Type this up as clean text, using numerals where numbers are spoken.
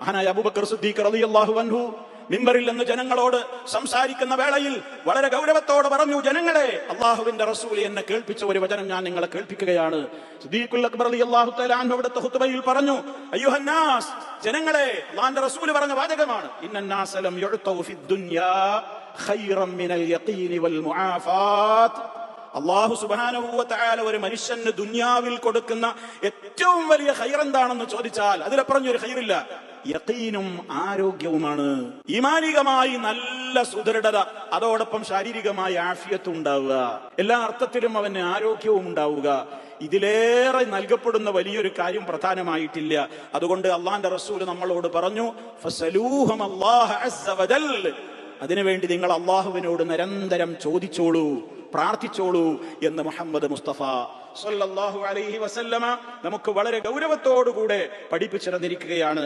മഹാനായ അബൂബക്കർ സിദ്ദീഖ് റളിയല്ലാഹു അൻഹു മിമ്പറിൽ നിന്ന് ജനങ്ങളോട് സംസാരിക്കുന്ന വേളയിൽ വളരെ ഗൗരവത്തോടെ പറഞ്ഞു, ജനങ്ങളെ, അള്ളാഹുവിന്റെ റസൂൽ എന്നെ കേൾപ്പിച്ച ഒരു വചനം ഞാൻ നിങ്ങളെ കേൾപ്പിക്കുകയാണ്. സിദ്ദീഖുൽ അക്ബർ റളിയല്ലാഹു തആല അൻഹു അവിടുത്തെ ഖുത്ബയിൽ പറഞ്ഞു, അയ്യുഹന്നാസ്, ജനങ്ങളെ, അല്ലാഹുവിന്റെ റസൂൽ പറഞ്ഞ വാചകമാണ്, ഇന്നന്നാസ ലം യുഅ്തൗ ഫിദ്ദുനിയാ ഖൈറൻ മിനൽ യഖീനി വൽ മുആഫാത്ത്. അല്ലാഹു സുബ്ഹാനഹു വ തആല ഒരു മനുഷ്യന് ദുനിയാവിൽ കൊടുക്കുന്ന ഏറ്റവും വലിയ ഖൈർ എന്താണെന്ന് ചോദിച്ചാൽ അതിലപ്പുറഞ്ഞൊരു ഖൈറില്ല. യഖീനും ആരോഗ്യവുമാണ്. ഈമാനികമായി നല്ല സുദൃഢത, അതോടൊപ്പം ശാരീരികമായ ആഫിയത്ത് ഉണ്ടാവുക, എല്ലാ അർത്ഥത്തിലും അവന് ആരോഗ്യവും ഉണ്ടാവുക. ഇതിലേറെ നൽകപ്പെടുന്ന വലിയൊരു കാര്യം പ്രധാനമായിട്ടില്ല. അതുകൊണ്ട് അള്ളാന്റെ റസൂൽ നമ്മളോട് പറഞ്ഞു, ഫസലൂഹും അല്ലാഹ അസ്സ വജൽ, അതിനുവേണ്ടി നിങ്ങൾ അള്ളാഹുവിനോട് നിരന്തരം ചോദിച്ചോളൂ, പ്രാർത്ഥിച്ചോളൂ എന്ന് മുഹമ്മദ് മുസ്തഫ സല്ലല്ലാഹു അലൈഹി വസല്ലമ നമുക്ക് വളരെ ഗൗരവത്തോടുകൂടെ പഠിപ്പിച്ചു തന്നിരിക്കുകയാണ്.